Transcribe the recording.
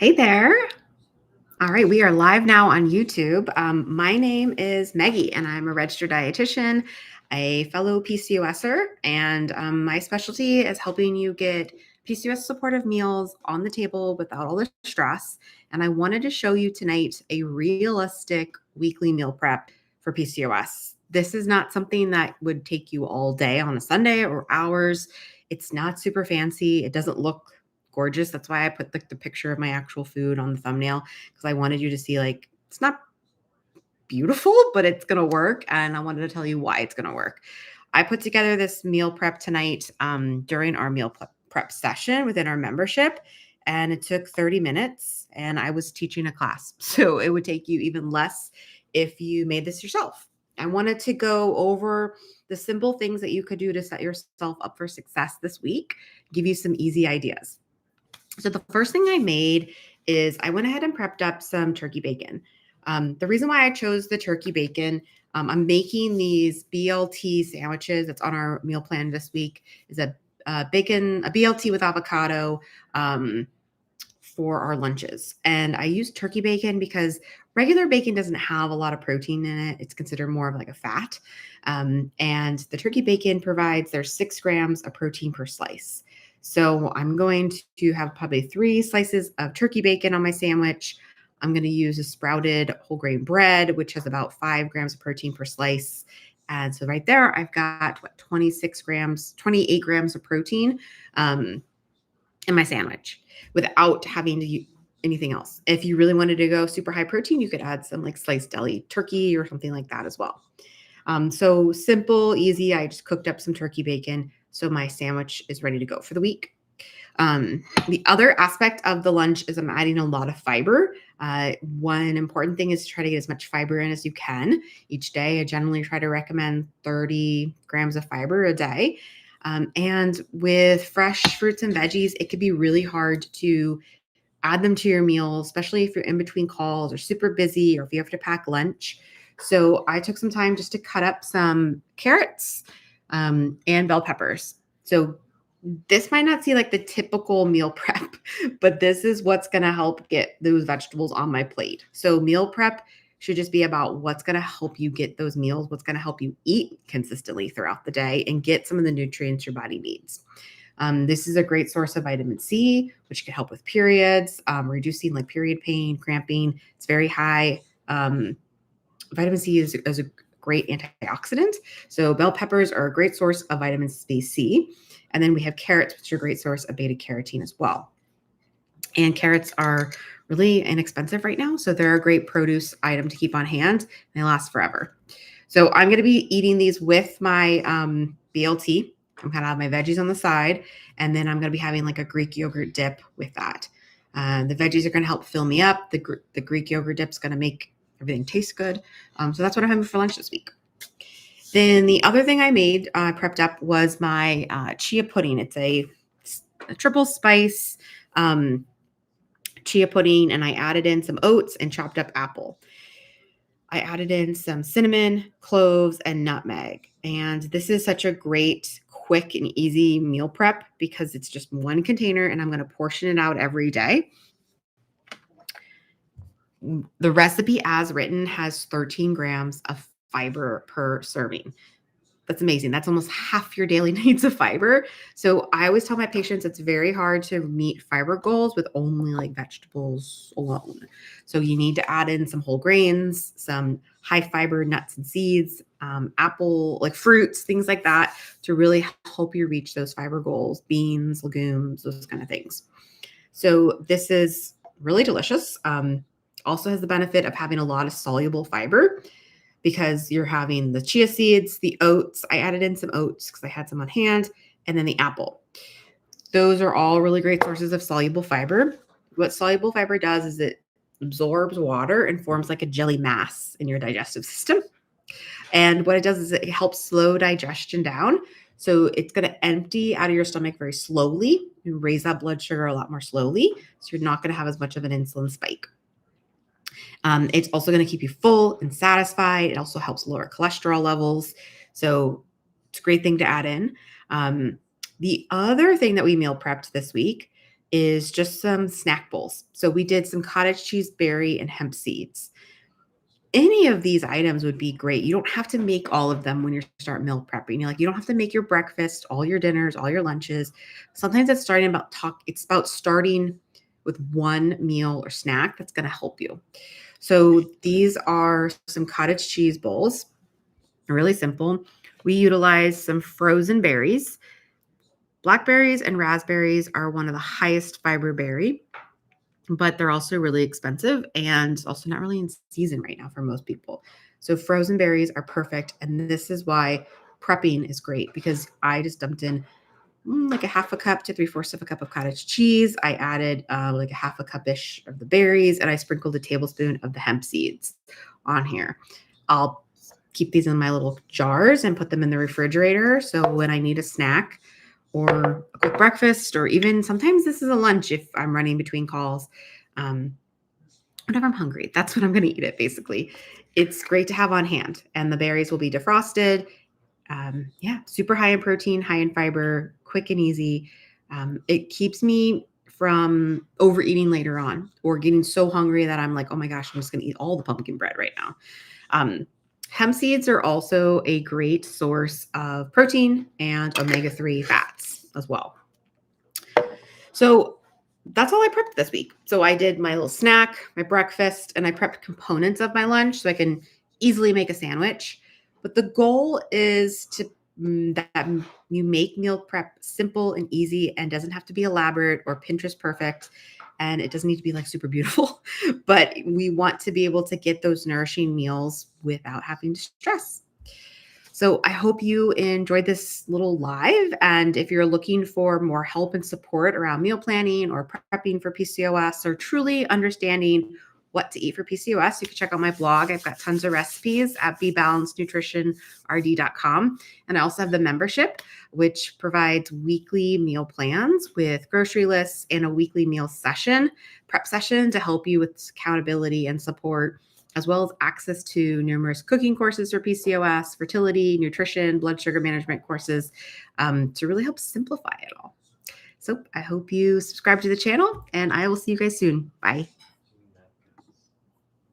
Hey there. All right, we are live now on YouTube. My name is Maggie, and I'm a registered dietitian, a fellow PCOSer, and my specialty is helping you get PCOS supportive meals on the table without all the stress. And I wanted to show you tonight a realistic weekly meal prep for PCOS. This is not something that would take you all day on a Sunday or hours. It's not super fancy. It doesn't look gorgeous. That's why I put the picture of my actual food on the thumbnail because I wanted you to see like it's not beautiful, but it's going to work. And I wanted to tell you why it's going to work. I put together this meal prep tonight during our meal prep session within our membership. And it took 30 minutes and I was teaching a class. So it would take you even less if you made this yourself. I wanted to go over the simple things that you could do to set yourself up for success this week, give you some easy ideas. So the first thing I made is I went ahead and prepped up some turkey bacon. The reason why I chose the turkey bacon, I'm making these BLT sandwiches. That's on our meal plan this week. Is a BLT with avocado for our lunches. And I use turkey bacon because regular bacon doesn't have a lot of protein in it. It's considered more of like a fat. And the turkey bacon there's 6 grams of protein per slice. So I'm going to have probably 3 slices of turkey bacon on my sandwich. I'm going to use a sprouted whole grain bread, which has about 5 grams of protein per slice. And so right there, I've got 28 grams of protein in my sandwich without having to use anything else. If you really wanted to go super high protein, you could add some like sliced deli turkey or something like that as well. So simple, easy. I just cooked up some turkey bacon. So my sandwich is ready to go for the week. The other aspect of the lunch is I'm adding a lot of fiber. One important thing is to try to get as much fiber in as you can each day. I generally try to recommend 30 grams of fiber a day. And with fresh fruits and veggies, it could be really hard to add them to your meal, especially if you're in between calls or super busy or if you have to pack lunch. So I took some time just to cut up some carrots and bell peppers. So this might not seem like the typical meal prep, but this is what's going to help get those vegetables on my plate. So meal prep should just be about what's going to help you get those meals, what's going to help you eat consistently throughout the day and get some of the nutrients your body needs. This is a great source of vitamin C, which can help with periods, reducing like period pain, cramping. It's very high. Vitamin C is a great antioxidant. So bell peppers are a great source of vitamin C. And then we have carrots, which are a great source of beta carotene as well. And carrots are really inexpensive right now. So they're a great produce item to keep on hand. And they last forever. So I'm going to be eating these with my BLT. I'm going to have my veggies on the side. And then I'm going to be having like a Greek yogurt dip with that. The veggies are going to help fill me up. The Greek yogurt dip is going to make everything taste good. So that's what I'm having for lunch this week. Then the other thing I made, prepped up, was my chia pudding. It's a triple spice chia pudding, and I added in some oats and chopped up apple. I added in some cinnamon, cloves, and nutmeg. And this is such a great, quick, and easy meal prep because it's just one container, and I'm going to portion it out every day. The recipe as written has 13 grams of fiber per serving. That's amazing. That's almost half your daily needs of fiber. So I always tell my patients it's very hard to meet fiber goals with only like vegetables alone. So you need to add in some whole grains, some high fiber nuts and seeds, apple, like fruits, things like that to really help you reach those fiber goals, beans, legumes, those kind of things. So this is really delicious. Also has the benefit of having a lot of soluble fiber because you're having the chia seeds, the oats. I added in some oats because I had some on hand, and then the apple. Those are all really great sources of soluble fiber. What soluble fiber does is it absorbs water and forms like a jelly mass in your digestive system. And what it does is it helps slow digestion down. So it's going to empty out of your stomach very slowly and raise that blood sugar a lot more slowly. So you're not going to have as much of an insulin spike. It's also going to keep you full and satisfied. It also helps lower cholesterol levels. So it's a great thing to add in. The other thing that we meal prepped this week is just some snack bowls. So we did some cottage cheese, berry, and hemp seeds. Any of these items would be great. You don't have to make all of them when you start meal prepping. You don't have to make your breakfast, all your dinners, all your lunches. Sometimes it's about starting with one meal or snack that's going to help you. So these are some cottage cheese bowls. Really simple. We utilize some frozen berries. Blackberries and raspberries are one of the highest fiber berry, but they're also really expensive and also not really in season right now for most people. So frozen berries are perfect. And this is why prepping is great, because I just dumped in like a half a cup to 3/4 of a cup of cottage cheese. I added like a half a cup-ish of the berries, and I sprinkled a tablespoon of the hemp seeds on here. I'll keep these in my little jars and put them in the refrigerator. So when I need a snack or a quick breakfast, or even sometimes this is a lunch if I'm running between calls, um, whenever I'm hungry, that's when I'm going to eat it, basically. It's great to have on hand. And the berries will be defrosted. Yeah, super high in protein, high in fiber, quick and easy. It keeps me from overeating later on or getting so hungry that I'm like, oh my gosh, I'm just going to eat all the pumpkin bread right now. Um, Hemp seeds are also a great source of protein and omega-3 fats as well. So that's all I prepped this week. So I did my little snack, my breakfast, and I prepped components of my lunch so I can easily make a sandwich. But the goal is that you make meal prep simple and easy and doesn't have to be elaborate or Pinterest perfect. And it doesn't need to be like super beautiful, but we want to be able to get those nourishing meals without having to stress. So I hope you enjoyed this little live. And if you're looking for more help and support around meal planning or prepping for PCOS, or truly understanding what to eat for PCOS, you can check out my blog. I've got tons of recipes at bebalancednutritionrd.com. And I also have the membership, which provides weekly meal plans with grocery lists and a weekly meal prep session to help you with accountability and support, as well as access to numerous cooking courses for PCOS, fertility, nutrition, blood sugar management courses, to really help simplify it all. So I hope you subscribe to the channel, and I will see you guys soon. Bye.